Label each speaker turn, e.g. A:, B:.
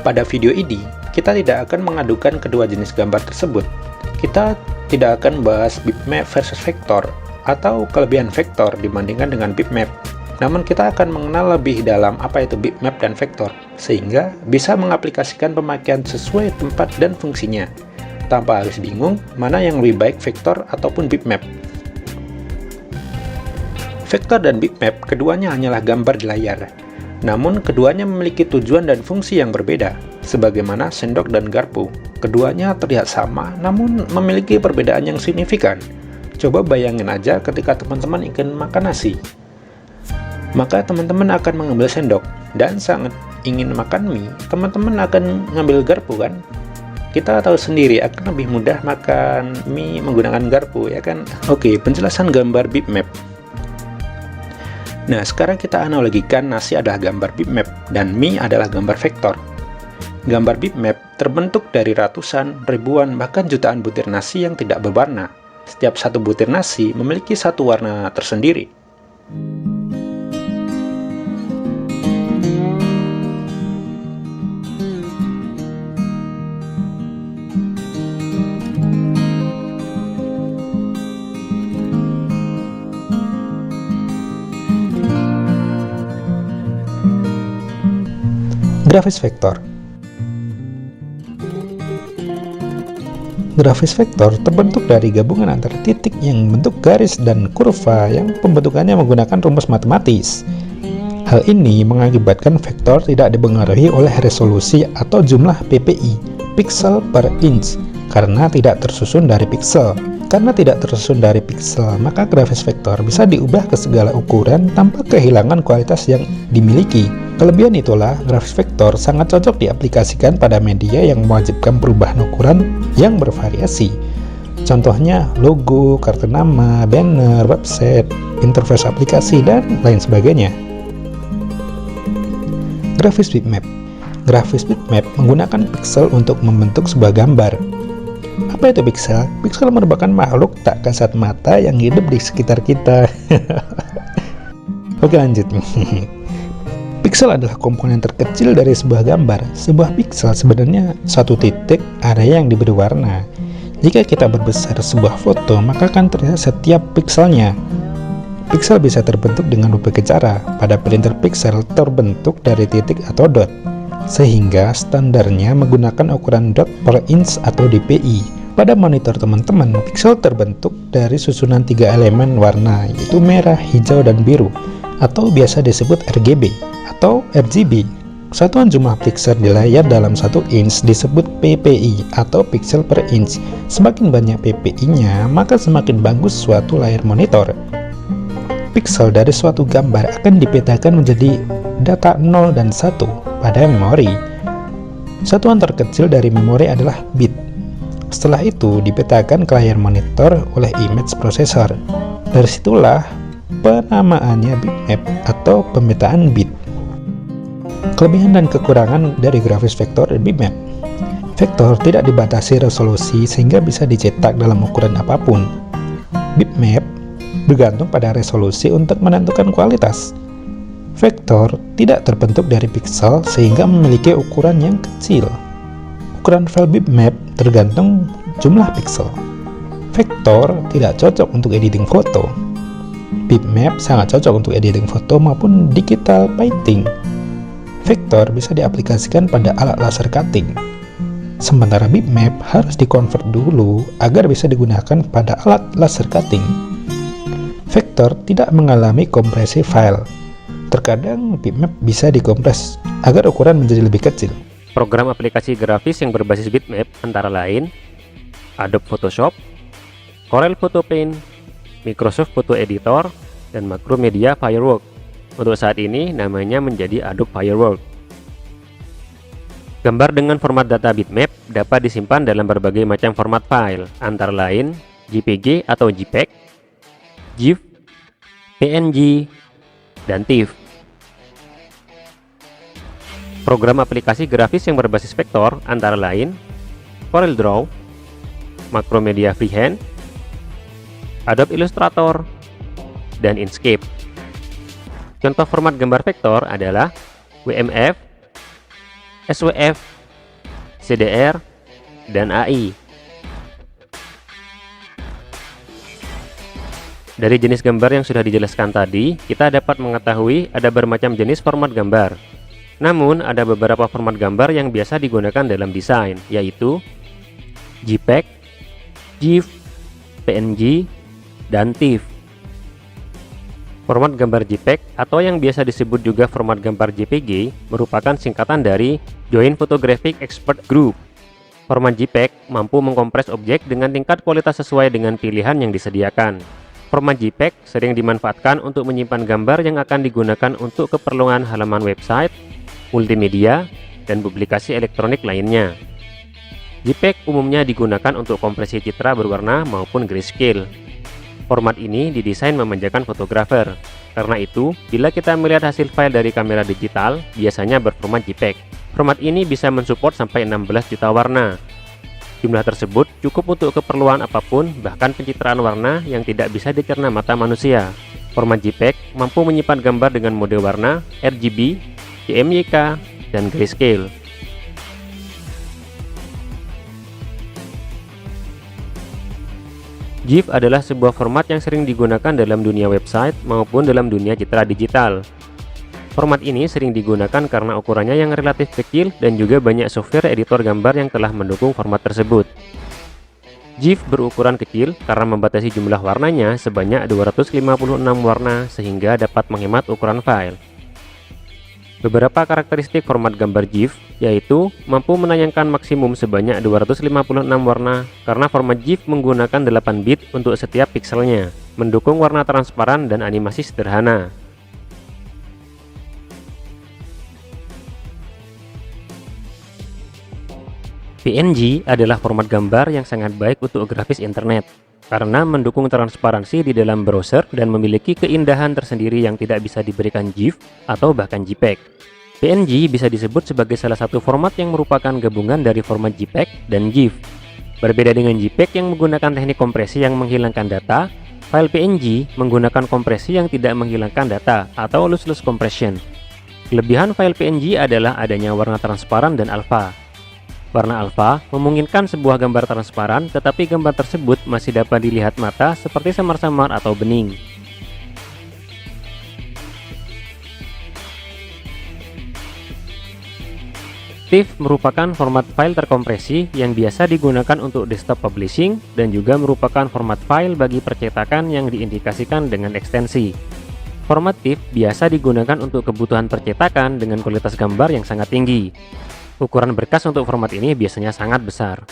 A: Pada video ini, kita tidak akan mengadukan kedua jenis gambar tersebut. Kita tidak akan bahas bitmap versus vektor, atau kelebihan vektor dibandingkan dengan bitmap. Namun kita akan mengenal lebih dalam apa itu bitmap dan vektor, sehingga bisa mengaplikasikan pemakaian sesuai tempat dan fungsinya, tanpa harus bingung mana yang lebih baik vektor ataupun bitmap. Vektor dan bitmap keduanya hanyalah gambar di layar. Namun, keduanya memiliki tujuan dan fungsi yang berbeda, sebagaimana sendok dan garpu. Keduanya terlihat sama, namun memiliki perbedaan yang signifikan. Coba bayangin aja ketika teman-teman ingin makan nasi. Maka teman-teman akan mengambil sendok, dan sangat ingin makan mie, teman-teman akan mengambil garpu kan? Kita tahu sendiri akan lebih mudah makan mie menggunakan garpu, ya kan? Oke, penjelasan gambar bitmap. Nah, sekarang kita analogikan nasi adalah gambar bitmap dan mie adalah gambar vektor. Gambar bitmap terbentuk dari ratusan, ribuan, bahkan jutaan butir nasi yang tidak berwarna. Setiap satu butir nasi memiliki satu warna tersendiri. Grafis vektor. Grafis vektor terbentuk dari gabungan antara titik yang membentuk garis dan kurva yang pembentukannya menggunakan rumus matematis. Hal ini mengakibatkan vektor tidak dipengaruhi oleh resolusi atau jumlah ppi, pixel per inch, karena tidak tersusun dari pixel. Karena tidak tersusun dari pixel, maka grafis vektor bisa diubah ke segala ukuran tanpa kehilangan kualitas yang dimiliki. Kelebihan itulah, grafis vektor sangat cocok diaplikasikan pada media yang mewajibkan perubahan ukuran yang bervariasi. Contohnya logo, kartu nama, banner, website, interface aplikasi, dan lain sebagainya. Grafis bitmap. Grafis bitmap menggunakan pixel untuk membentuk sebuah gambar. Apa itu pixel? Pixel merupakan makhluk tak kasat mata yang hidup di sekitar kita. Oke, lanjut. Pixel adalah komponen terkecil dari sebuah gambar. Sebuah pixel sebenarnya satu titik area yang diberi warna. Jika kita berbesar sebuah foto, maka akan terlihat setiap pixelnya. Pixel bisa terbentuk dengan berbagai cara. Pada printer, pixel terbentuk dari titik atau dot, sehingga standarnya menggunakan ukuran dot per inch atau dpi. Pada monitor teman-teman, pixel terbentuk dari susunan 3 elemen warna, yaitu merah, hijau, dan biru, atau biasa disebut RGB atau RGB. Satuan jumlah pixel di layar dalam 1 inch disebut ppi atau pixel per inch. Semakin banyak ppi-nya, maka semakin bagus suatu layar monitor. Pixel dari suatu gambar akan dipetakan menjadi data 0 dan 1 pada memori. Satuan terkecil dari memori adalah bit. Setelah itu dipetakan ke layar monitor oleh image processor. Dari situlah penamaannya bitmap atau pemetaan bit. Kelebihan dan kekurangan dari grafis vektor dan bitmap. Vektor tidak dibatasi resolusi sehingga bisa dicetak dalam ukuran apapun. Bitmap bergantung pada resolusi untuk menentukan kualitas. Vektor tidak terbentuk dari pixel sehingga memiliki ukuran yang kecil. Ukuran file bitmap tergantung jumlah pixel. Vektor tidak cocok untuk editing foto. Bitmap sangat cocok untuk editing foto maupun digital painting. Vektor bisa diaplikasikan pada alat laser cutting. Sementara bitmap harus dikonvert dulu agar bisa digunakan pada alat laser cutting. Vektor tidak mengalami kompresi file. Terkadang bitmap bisa dikompres agar ukuran menjadi lebih kecil.
B: Program aplikasi grafis yang berbasis bitmap antara lain Adobe Photoshop, Corel Photo Paint, Microsoft Photo Editor, dan Macromedia Fireworks. Untuk saat ini namanya menjadi Adobe Fireworks. Gambar dengan format data bitmap dapat disimpan dalam berbagai macam format file, antara lain JPG atau JPEG, GIF, PNG, dan TIFF. Program aplikasi grafis yang berbasis vektor antara lain Corel Draw, Macromedia Freehand, Adobe Illustrator, dan Inkscape. Contoh format gambar vektor adalah WMF, SWF, CDR, dan AI. Dari jenis gambar yang sudah dijelaskan tadi, kita dapat mengetahui ada bermacam jenis format gambar. Namun, ada beberapa format gambar yang biasa digunakan dalam desain, yaitu JPEG, GIF, PNG, dan TIFF. Format gambar JPEG atau yang biasa disebut juga format gambar JPG merupakan singkatan dari Joint Photographic Expert Group. Format JPEG mampu mengkompres objek dengan tingkat kualitas sesuai dengan pilihan yang disediakan. Format JPEG sering dimanfaatkan untuk menyimpan gambar yang akan digunakan untuk keperluan halaman website, multimedia, dan publikasi elektronik lainnya. JPEG umumnya digunakan untuk kompresi citra berwarna maupun grayscale. Format ini didesain memanjakan fotografer. Karena itu, bila kita melihat hasil file dari kamera digital, biasanya berformat JPEG. Format ini bisa mensupport sampai 16 juta warna. Jumlah tersebut cukup untuk keperluan apapun, bahkan pencitraan warna yang tidak bisa dicerna mata manusia. Format JPEG mampu menyimpan gambar dengan mode warna, RGB, CMYK, dan grayscale. GIF adalah sebuah format yang sering digunakan dalam dunia website maupun dalam dunia citra digital. Format ini sering digunakan karena ukurannya yang relatif kecil dan juga banyak software editor gambar yang telah mendukung format tersebut. GIF berukuran kecil karena membatasi jumlah warnanya sebanyak 256 warna sehingga dapat menghemat ukuran file. Beberapa karakteristik format gambar GIF yaitu mampu menayangkan maksimum sebanyak 256 warna karena format GIF menggunakan 8 bit untuk setiap pikselnya, mendukung warna transparan dan animasi sederhana. PNG adalah format gambar yang sangat baik untuk grafis internet karena mendukung transparansi di dalam browser dan memiliki keindahan tersendiri yang tidak bisa diberikan GIF atau bahkan JPEG. PNG bisa disebut sebagai salah satu format yang merupakan gabungan dari format JPEG dan GIF. Berbeda dengan JPEG yang menggunakan teknik kompresi yang menghilangkan data, file PNG menggunakan kompresi yang tidak menghilangkan data atau lossless compression. Kelebihan file PNG adalah adanya warna transparan dan alpha. Warna alpha memungkinkan sebuah gambar transparan, tetapi gambar tersebut masih dapat dilihat mata seperti samar-samar atau bening. TIFF merupakan format file terkompresi yang biasa digunakan untuk desktop publishing dan juga merupakan format file bagi percetakan yang diindikasikan dengan ekstensi. Format TIFF biasa digunakan untuk kebutuhan percetakan dengan kualitas gambar yang sangat tinggi. Ukuran berkas untuk format ini biasanya sangat besar.